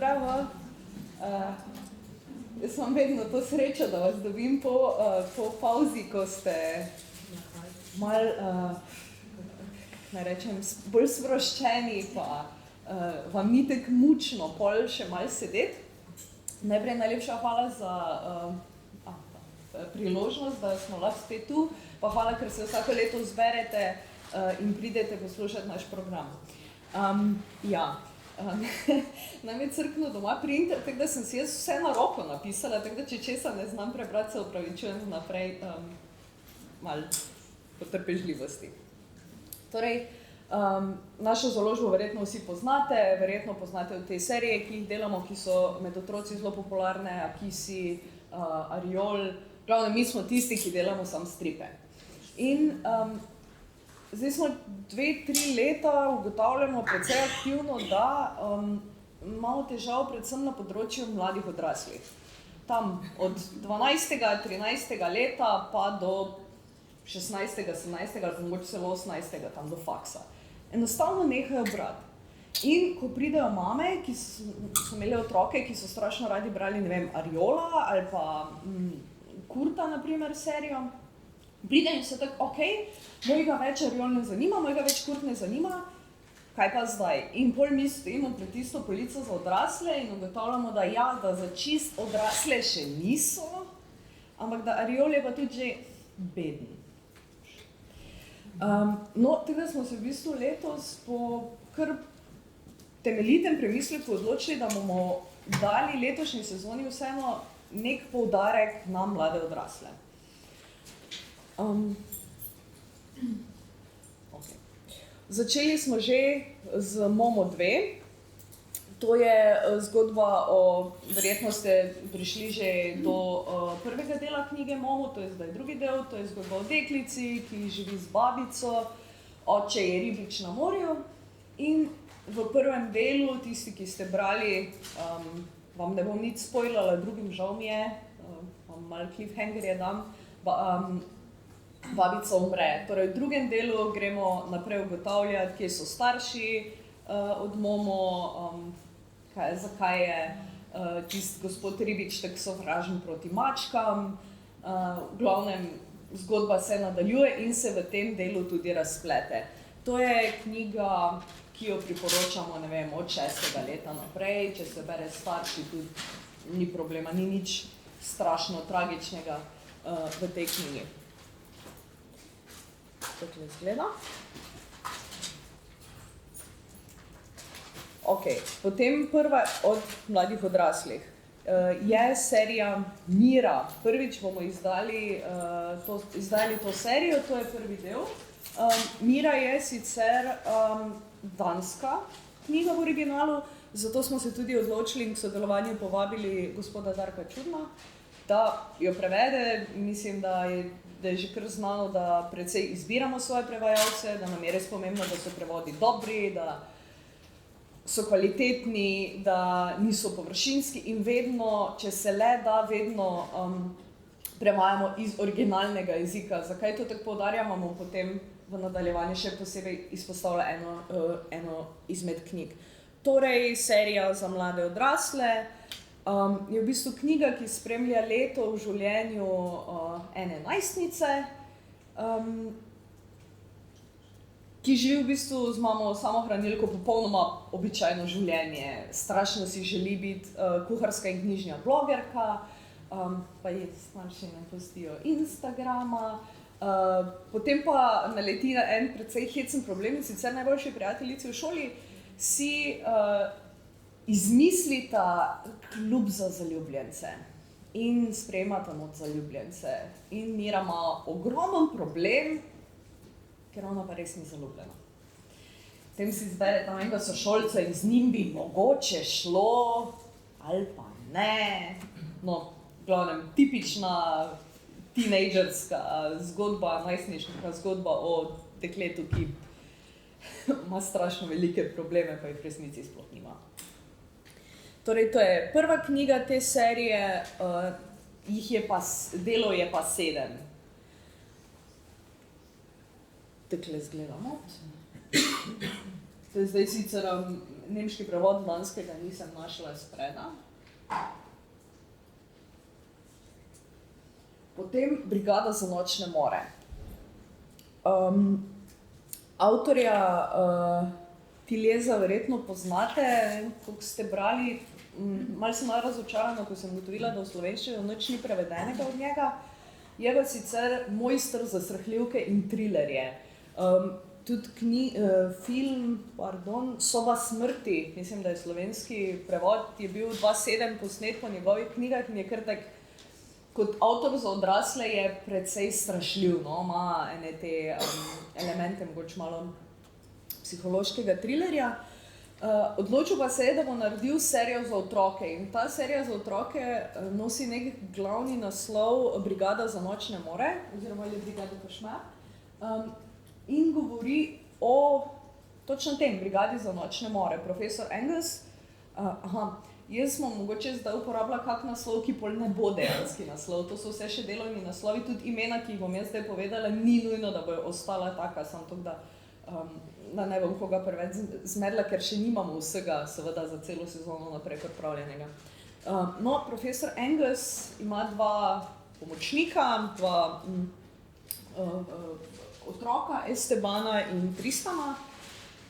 Bravo. Jaz imam vedno to srečo, da vas dobim po pauzi, ko ste malo, ne rečem, bolj sproščeni, pa vam ni tako mučno pol še malo sedeti. Najprej najlepša hvala za priložnost, da smo lahko spet tu, pa hvala, ker se vsako leto zberete in pridete poslušati naš program. Nam je crkno doma printer, tako da sem si jaz vse na roko napisala, tako da če česa ne znam prebrati, se opravičujem vnaprej malo potrpežljivosti. Torej, našo založbo verjetno vsi poznate, verjetno poznate v tej seriji, ki jih delamo, ki so med otroci zelo popularne, Akisi, Ariol, glavno mi smo tisti, ki delamo samo stripe. In zdaj smo 2-3 leta ugotavljamo precej aktivno, da imamo težav predvsem na področju mladih odraslih. Tam od 12., 13. leta pa do 16., 17. ali pa mogoče celo 18. tam do faksa. Enostavno nehajo brati. In ko pridejo mame, ki so imeli otroke, ki so strašno radi brali, ne vem, Ariola ali pa Kurta, na primer, serijo, pride in so tako, mojega več Ariol ne zanima, mojega več Kurt ne zanima, kaj pa zdaj? In pol mi stojimo pred tisto polico za odrasle in ugotavljamo, da za čist odrasle še niso, ampak da Ariol je pa tudi že beden. Tega smo se v bistvu letos po kar temeljitem premisleku odločili, da bomo dali letošnji sezoni vseeno nek poudarek na mlade odrasle. Začeli smo že z Momo 2. To je zgodba verjetno ste prišli že do prvega dela knjige Momo, to je zdaj drugi del, to je zgodba o deklici, ki živi z babico, oče je ribič na morju. In v prvem delu, tisti, ki ste brali, vam ne bom nič spoilala, drugim žal mi je, vam malo cliffhangerje dam, babica umre. Torej, v drugem delu gremo naprej ugotavljati, kje so starši od Momo, zakaj je tisti gospod ribič tako sovražen proti mačkam. V glavnem, zgodba se nadaljuje in se v tem delu tudi razplete. To je knjiga, ki jo priporočamo, ne vem, od 6. leta naprej, če se bere starši, tudi ni problema, ni nič strašno tragičnega v tej knjigi. Takole izgleda. Potem prva od mladih odraslih je serija Mira. Prvič bomo izdali to serijo, to je prvi del. Mira je sicer danska knjiga v originalu, zato smo se tudi odločili in k sodelovanju povabili gospoda Darka Čudna, da jo prevede. Mislim, da je že kar znano, da precej izbiramo svoje prevajalce, da nam je res pomembno, da so prevodi dobri, da so kvalitetni, da niso površinski in vedno, če se le da, vedno prevajamo iz originalnega jezika. Zakaj to tako poudarjamo, bomo potem v nadaljevanju še posebej izpostavila eno izmed knjig. Torej, serija za mlade odrasle je v bistvu knjiga, ki spremlja leto v življenju ene najstnice, ki živi v bistvu z mamo samohranilko popolnoma običajno življenje. Strašno si želi biti kuharska in knjižna blogerka, pa ji starši ne pustijo Instagrama. Potem pa naleti na en precej hecen problem in sicer najboljši prijateljici v šoli si izmislita klub za zaljubljence in sprejemata noč zaljubljence. In Mira ima ogromen problem, ker ona pa res ni zaljubljena. Potem si izbereta enega sošolca in z njim bi mogoče šlo, ali pa ne. No, v glavnem, tipična tinejdžerska zgodba, najstniška zgodba o dekletu, ki ima strašno velike probleme, pa jih v resnici sploh nima. Torej, to je prva knjiga te serije, delov je pa 7. Takole izgleda not. To je zdaj sicer nemški prevod danskega nisem našla spreda. Potem Brigada za nočne more. Avtorja Tileza verjetno poznate, koliko ste brali. Malo sem malo razočarana, ko sem ugotovila, da v slovenščini nič ni prevedenega od njega. Je pa sicer mojster za strahljivke in trilerje. Tudi film Soba smrti, mislim, da je slovenski prevod, je bil 2007 posnet po njegovih knjigah in je kar tak, kot avtor za odrasle je precej strašljiv, no? Ima ene te elemente, mogoče malo psihološkega trilerja. Odločil pa se je, da bo naredil serijo za otroke in ta serija za otroke nosi nek glavni naslov Brigada za nočne more, oziroma je Brigada Košmar. In govori o točno tem, Brigadi za nočne more. Profesor Engels, jaz smo mogoče zdaj uporabila kak naslov, ki pol ne bo dejanski naslov. To so vse še delovni naslovi, tudi imena, ki jih bom jaz zdaj povedala, ni nujno, da bojo ostala taka, samo to, da ne bom koga preveč zmedla, ker še nimamo vsega, seveda, za celo sezono naprej pripravljenega. No, profesor Engels ima dva pomočnika, dva otroka, Estebana in Tristana,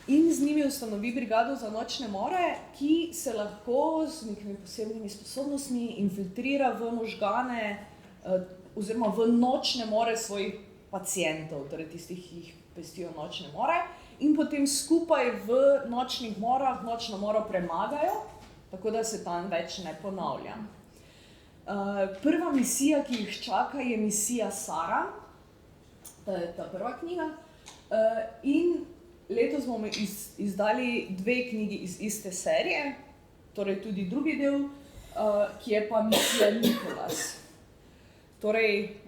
in z njimi ustanovi Brigado za nočne more, ki se lahko z nekimi posebnimi sposobnostmi infiltrira v možgane oziroma v nočne more svojih pacientov, torej tistih, ki jih pestijo nočne more, in potem skupaj v nočnih morah nočno moro premagajo, tako da se tam več ne ponavlja. Prva misija, ki jih čaka, je misija Sara. To je ta prva knjiga. In letos bomo izdali 2 knjigi iz iste serije, torej tudi drugi del, ki je pa misija Nikolas. Torej,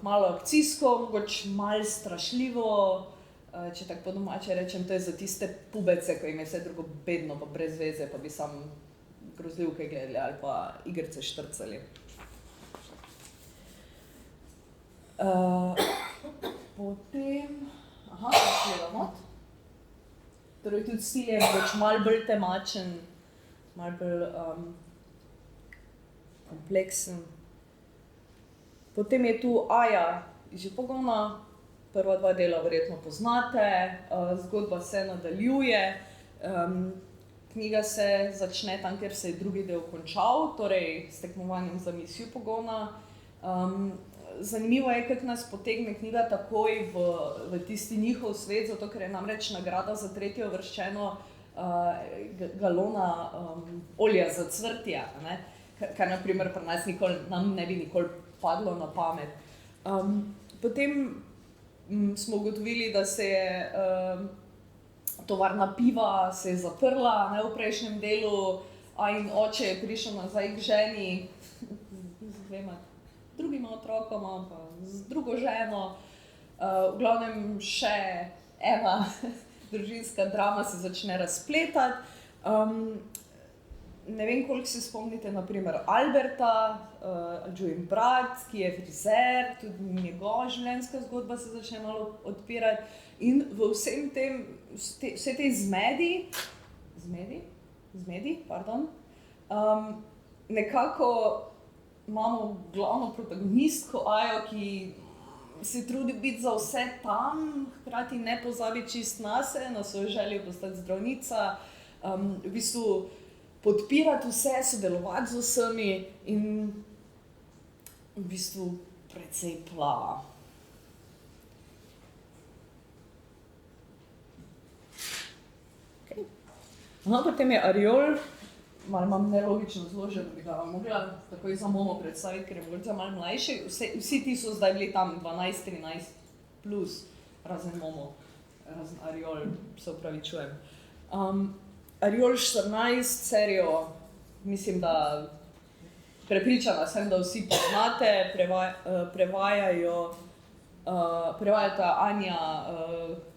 malo akcijsko, mogoče malo strašljivo, če tako po domače rečem, to je za tiste pubece, ko jim je vse drugo bedno pa brez veze, pa bi samo grozljivke gledali ali pa igrice štrcali. Potem, gledamo. Torej tudi stil je malo bolj temačen, malo bolj kompleksen. Potem je tu Aja iz Žepogona, prva 2 dela verjetno poznate, zgodba se nadaljuje, knjiga se začne tam, kjer se je drugi del končal, torej s tekmovanjem za mis Žepogona. Zanimivo je, kako nas potegne knjiga takoj v tisti njihov svet, zato ker je namreč nagrada za 3. uvrščeno galona olja za cvrtja, ne? Kar na primer pri nas nam ne bi nikoli padlo na pamet. Potem smo ugotovili, da se je tovarna piva se je zaprla, ne, v prejšnjem delu, in oče je prišel nazaj k ženi z 2 drugima otrokoma, pa z drugo ženo. V glavnem še ena družinska drama se začne razpletati. Ne vem, koliko se spomnite na primer Alberta, Join brat, ki je frizer, tudi njegova življenjska zgodba se začne malo odpirati. In v vsem tem, vse tej zmedi, nekako imamo glavno protagonistko Ajo, ki se trudi biti za vse tam, hkrati ne pozabi čist nase, na svojo željo postati zdravnica, v bistvu podpirati vse, sodelovati z vsemi in v bistvu precej plava. Potem je Ariol, malo imam nelogično zloženo, bi ga mogla takoj za Momo predstaviti, ker je mogoče malo mlajši. Vsi ti so zdaj bili tam 12-13 plus, razen Momo, razen Ariol, se opravičujem. Ariol 14 serijo, mislim, da prepričana sem, da vsi poznate, prevajata Anja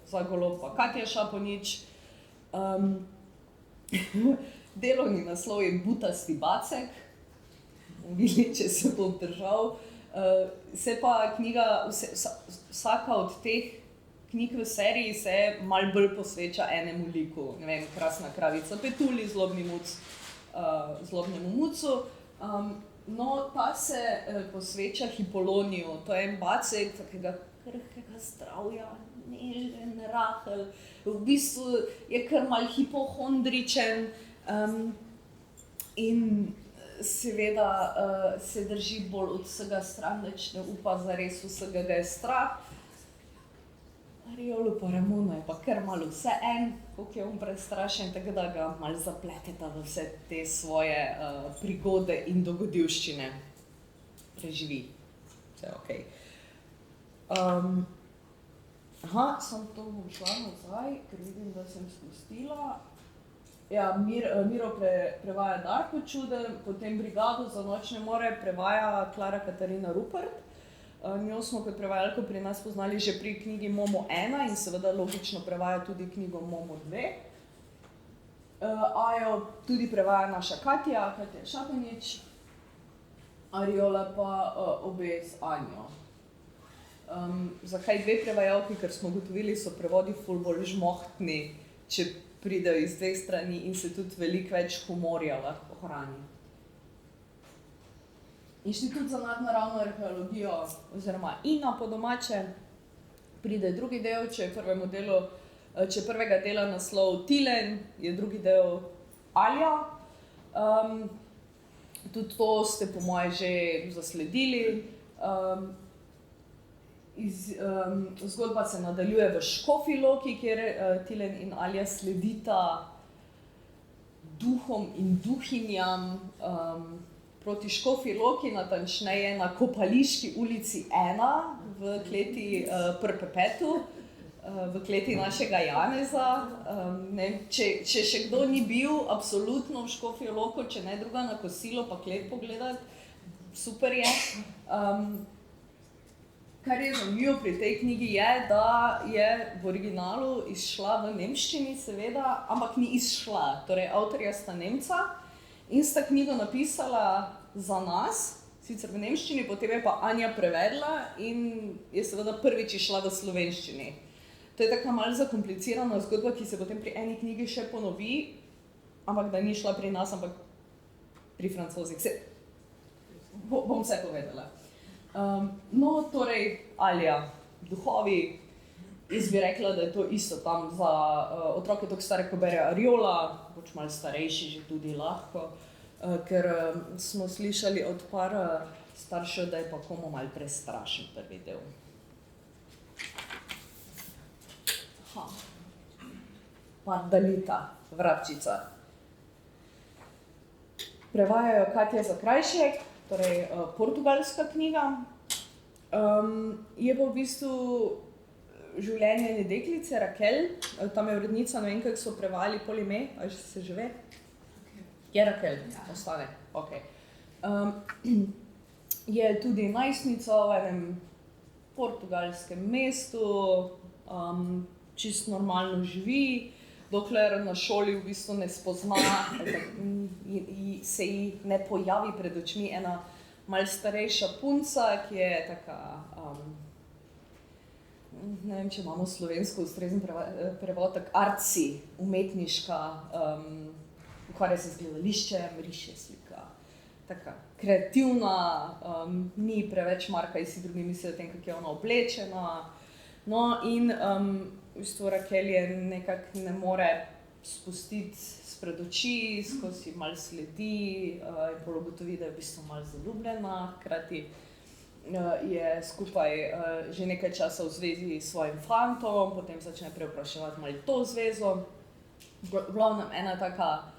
Zagolob pa Katja Šaponič. Delovni naslov je Butasti bacek, videli, če se bo obdržal. Se pa knjiga, vsaka od teh knjig v seriji se malo bolj posveča enemu liku, ne vem, Krasna kravica Petuli, Zlobnemu mucu. No, ta se posveča Hipoloniju, to je en bacek takega krhkega zdravja, nežen, rahel, v bistvu je kar malo hipohondričen in seveda se drži bolj od vsega stran, nič ne upa, zares vsega ga je strah. Ariolu pa Ramonu je pa kar malo vseeno, koliko je on prestrašen, tako da ga malo zapleteta v vse te svoje prigode in dogodivščine. Preživi. Vse okej. Samo to bom šla nazaj, ker vidim, da sem spustila. Ja, Miro prevaja Darko Čuden, potem Brigado za nočne more prevaja Klara Katarina Rupert. Njo smo kot prevajalko pri nas poznali že pri knjigi Momo 1 in seveda logično prevaja tudi knjigo Momo 2. Ajo tudi prevaja naša Katja Šapenič, Ariola pa obe z Anjo. Zakaj dve prevajalki? Ker smo ugotovili, so prevodi ful bolj žmohtni, če pridejo iz dveh strani in se tudi veliko več humorja lahko ohrani. Inštitut za nadnaravno arheologijo oziroma INA po domače pride drugi del, če je prvega dela naslov Tilen, je drugi del Alja. Tudi to ste po moje že zasledili. Zgodba se nadaljuje v Škofji Loki, kjer Tilen in Alja sledita duhom in duhinjam proti Škofji Loki, natančneje na Kopališki ulici 1 v kleti pri Pepetu, v kleti našega Janeza. Če še kdo ni bil absolutno v Škofjo Loko, če ne druga na kosilo, pa klet pogledati, super je. Kar je zanimivo pri tej knjigi je, da je v originalu izšla v nemščini seveda, ampak ni izšla, torej avtorja sta Nemca in sta knjigo napisala za nas, sicer v nemščini, potem je pa Anja prevedla in je seveda prvič izšla v slovenščini. To je taka malo zakomplicirana zgodba, ki se potem pri eni knjigi še ponovi, ampak da ni šla pri nas, ampak pri Francozih. Bom vse povedala. No, torej, Alja, duhovi, jaz bi rekla, da je to isto tam za otroke toliko stare, ko bere Ariola, pač malo starejši že tudi lahko, ker smo slišali od par staršev, da je pa komu malo prestrašen prvi del. Pardalita, Vrabčica. Prevajajo Katja Zakrajšek, torej portugalska knjiga. Je pa v bistvu življenje ene deklice, Rakel, tam je urednica, ne vem, kako so prevajali pol ime, ali se že ve? Je Rakel, ostane, okej. Je tudi najstnica v enem portugalskem mestu, čisto normalno živi, dokler na šoli v bistvu ne spozna, se ji ne pojavi pred očmi ena malo starejša punca, ki je taka, ne vem, če imamo slovensko ustrezen prevod, tak artsy, umetniška, ukvarja se z gledališčem, riše, slika, taka kreativna, ni preveč mar, kaj si drugi mislijo o tem, kako je ona oblečena. No, in v bistvu Rakel je nekako ne more spustiti spred oči, skozi malo sledi in pol ugotovi, da je v bistvu malo zaljubljena, hkrati je skupaj že nekaj časa v zvezi s svojim fantom, potem začne preopraševati malo to zvezo. V glavnem ena taka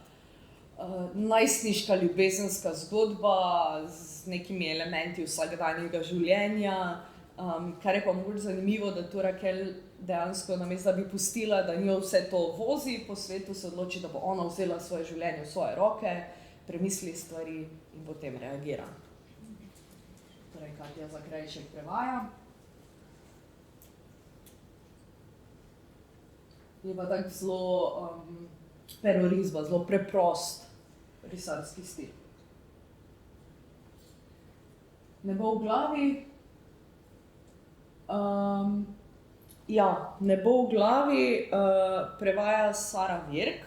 najstniška ljubezenska zgodba z nekimi elementi vsakdanjega življenja, kar je pa mogoče zanimivo, da tu Rakel dejansko namesto, da bi pustila, da njo vse to vozi po svetu, se odloči, da bo ona vzela svoje življenje v svoje roke, premisli stvari in potem reagira. Torej, Katja Zakrajšek prevaja. Je pa tak zelo perorisba, zelo preprost risarski stil. Nebo v glavi. Ja, Nebo v glavi prevaja Sara Virk.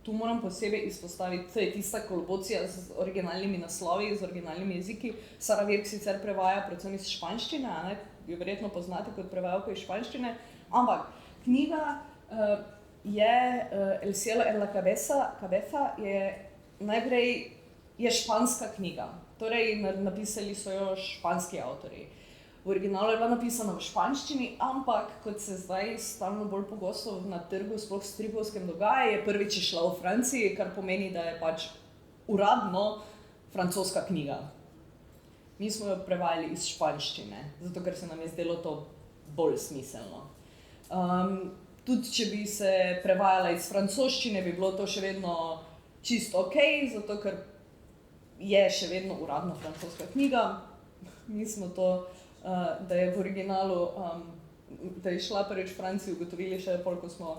Tu moram posebej izpostaviti, to je tista kolobocija z originalnimi naslovi, z originalnimi jeziki. Sara Virk sicer prevaja predvsem iz španščine, a ne? Jo verjetno poznate kot prevajalko iz španščine, ampak knjiga je El cielo en la cabeza je najprej je španska knjiga, torej napisali so jo španski avtorji. V originalu je bila napisana v španščini, ampak kot se zdaj stalno bolj pogosto na trgu, sploh v stripovskem dogaja, je prvič izšla v Franciji, kar pomeni, da je pač uradno francoska knjiga. Mi smo jo prevajali iz španščine, zato ker se nam je zdelo to bolj smiselno. Tudi če bi se prevajala iz francoščine, bi bilo to še vedno čisto okej, zato ker je še vedno uradno francoska knjiga. Mi smo to, da je v originalu, da je šla prvič v Franciji, ugotovili še pol, ko smo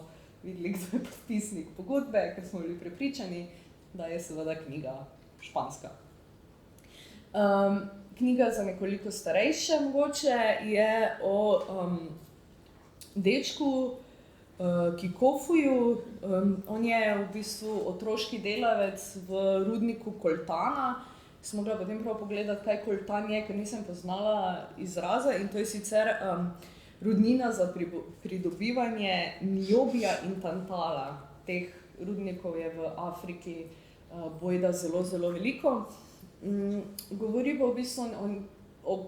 videli, kdo je podpisnik pogodbe, ker smo bili prepričani, da je seveda knjiga španska. Knjiga za nekoliko starejše mogoče je o dečku Kikofuju. On je v bistvu otroški delavec v rudniku koltana. Sem mogla potem prav pogledati, kaj koltan je, ker nisem poznala izraza, in to je sicer rudnina za pridobivanje niobija in tantala. Teh rudnikov je v Afriki bojda zelo, zelo veliko. Govori pa v bistvu o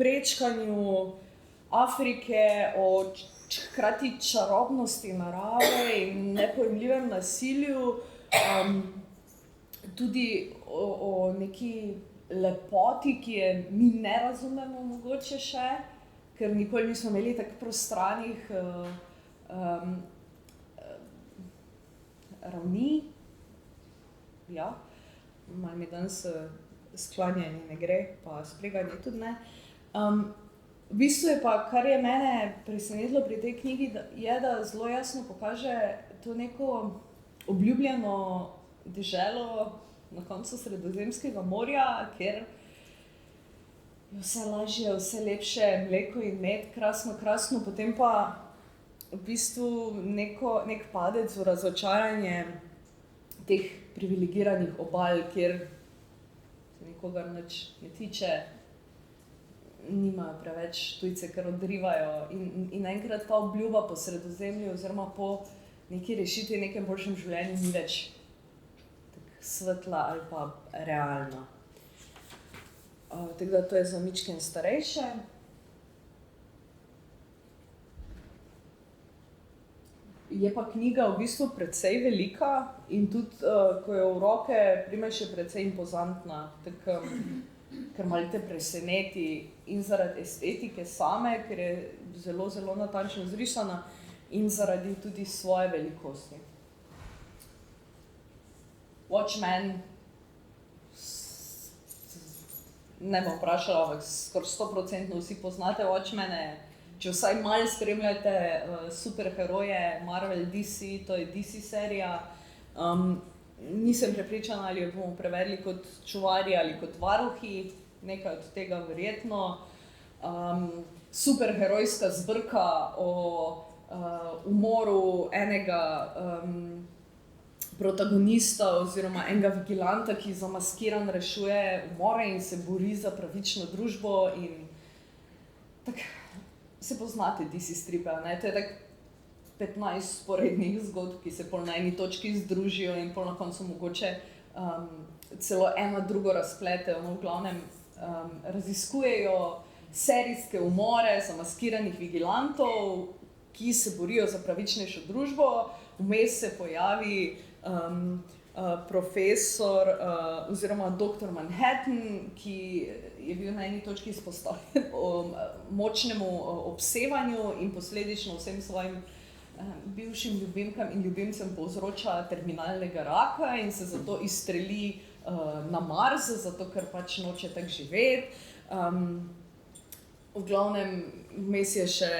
prečkanju Afrike, o hkrati čarobnosti narave in nepojmljivem nasilju, tudi o neki lepoti, ki je mi ne razumemo mogoče še, ker nikoli nismo imeli tako prostranih ravni. Ja, malo mi danes sklanjanje ne gre, pa spreganje tudi ne. V bistvu je pa, kar je mene presenetilo pri tej knjigi, je, da zelo jasno pokaže to neko obljubljeno deželo na koncu Sredozemskega morja, kjer je vse lažje, vse lepše, mleko in med, krasno, krasno, potem pa v bistvu nek padec v razočaranje teh privilegiranih obal, kjer se nikogar nič ne tiče, nimajo preveč tujce, ker odrivajo, in enkrat ta obljuba po Sredozemlju oziroma po neki rešitvi, nekem boljšem življenju ni več tako svetla ali pa realna. Tako da to je za mičken starejše. Je pa knjiga v bistvu precej velika in tudi, ko jo v roke primeš, je precej impozantna, tako ker malo te preseneti in zaradi estetike same, ker je zelo, zelo natančno zrisana, in zaradi tudi svoje velikosti. Watchmen, ne bom vprašala, ampak skoraj 100% vsi poznate Watchmene, če vsaj malo spremljate superheroje Marvel, DC, to je DC serija. Nisem prepričana, ali jo bomo prevedli kot čuvarji ali kot varuhi, nekaj od tega verjetno. Superherojska zbirka o umoru enega protagonista oziroma enega vigilanta, ki zamaskiran rešuje umore in se bori za pravično družbo in tako, se poznate DC stripe, ne? To je tako 15 sporednih zgodb, ki se pol na eni točki združijo in pol na koncu mogoče celo ena drugo razplete. V glavnem raziskujejo serijske umore zamaskiranih vigilantov, ki se borijo za pravičnejšo družbo. Vmes se pojavi profesor oziroma doktor Manhattan, ki je bil na eni točki izpostavljen močnemu obsevanju in posledično vsem svojim bivšim ljubimkam in ljubimcem povzroča terminalnega raka in se zato izstreli na Mars, zato ker pač noče tako živeti. V glavnem, vmes je še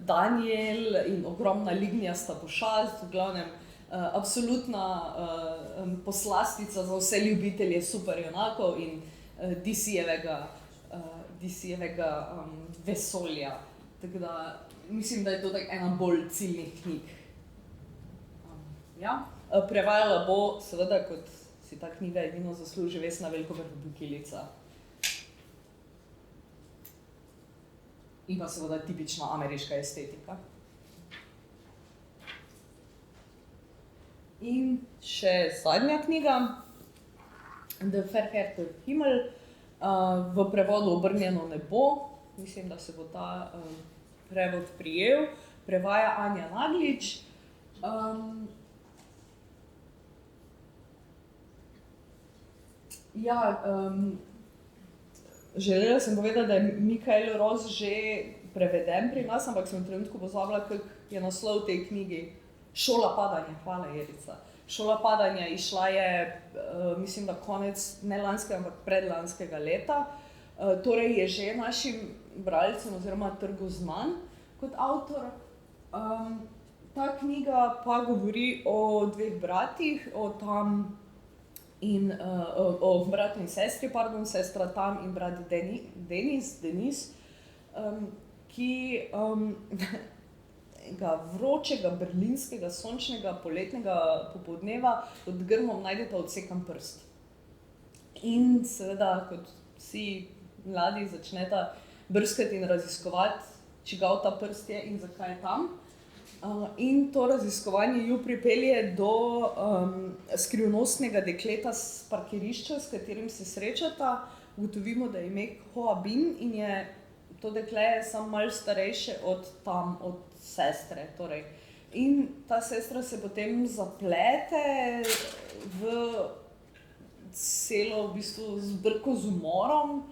Daniel in ogromna lignjasta pošast, v glavnem absolutna poslastica za vse ljubitelje superjunakov in DC-jevega vesolja. Tako da mislim, da je to tako ena bolj ciljnih knjig. Ja. Prevajala bo, seveda, kot si ta knjiga edino zasluži, Vesna Velkovrh Bukilica. In pa seveda tipična ameriška estetika. In še zadnja knjiga, The Verhärter Himmel, v prevodu Obrnjeno nebo. Mislim, da se bo ta prevod prijel. Prevaja Anja Naglič. Želela sem povedati, da je Mikael Ross že preveden pri nas, ampak sem v trenutku pozabila, kak je naslov tej knjigi. Šola padanja, hvala Jerica. Šola padanja izšla je, mislim, da konec ne lanskega, ampak predlanskega leta. Torej je že našim bralcem oziroma trgu znan kot avtor. Ta knjiga pa govori o dveh bratih, o bratu in sestri, sestra Tam in brat Denis, ki vročega berlinskega sončnega poletnega popoldneva pod grmom najdeta odsekan prst. In seveda, kot vsi mladi, začneta brskati in raziskovati, čigav ta prst je in zakaj je tam. In to raziskovanje ju pripelje do skrivnostnega dekleta s parkirišča, s katerim se srečata. Ugotovimo, da je ime Hoa Binh in je to dekle samo malo starejše od sestre. Torej. In ta sestra se potem zaplete v celo v bistvu zbrko z umorom,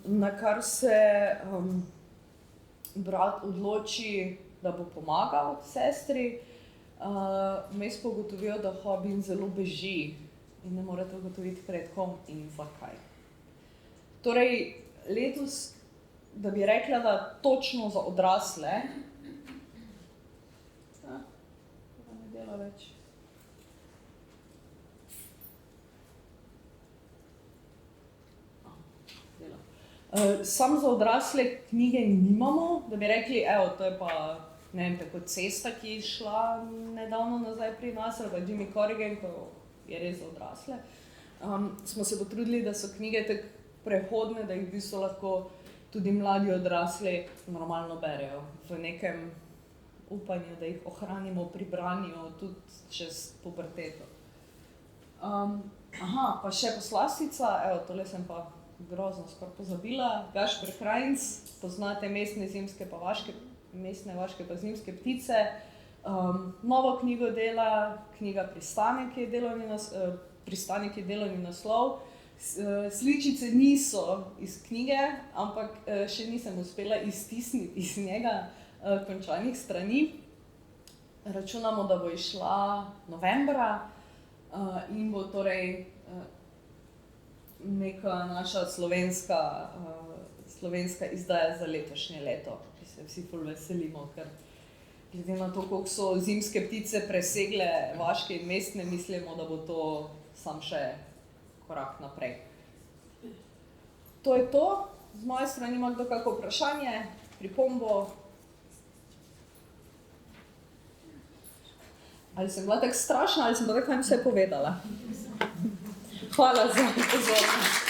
na kar se brat odloči, da bo pomagal sestri. Vmes pa ugotovijo, da Hoa Binh zelo beži in ne morete ugotoviti pred kom in zakaj. Torej, letos, da bi rekla, da točno za odrasle, ne dela več. Samo za odrasle knjige nimamo, da bi rekli, evo, to je pa, ne vem, tako Cesta, ki je šla nedavno nazaj pri nas, ali pa Jimmy Corrigan, ko je res za odrasle. Smo se potrudili, da so knjige tako prehodne, da jih v bistvu lahko tudi mladi odrasli normalno berejo, v nekem upanju, da jih ohranimo pri branju tudi čez puberteto. Pa še poslastica, evo, tole sem pa grozno skoraj pozabila. Gašper Krajnc, poznate mestne, vaške pa zimske ptice. Novo knjigo dela, knjiga Pristanek je delovni naslov. Sličice niso iz knjige, ampak še nisem uspela iztisniti iz njega končanih strani. Računamo, da bo izšla novembra in bo torej neka naša slovenska izdaja za letošnje leto, ki se vsi ful veselimo, ker glede na to, koliko so zimske ptice presegle vaške in mestne, mislimo, da bo to samo še korak naprej. To je to. Z moje strani ima kdo kako vprašanje, pripombo? Ali sem bila tako strašna, ali sem pa tako vse povedala? Hvala za pozornost.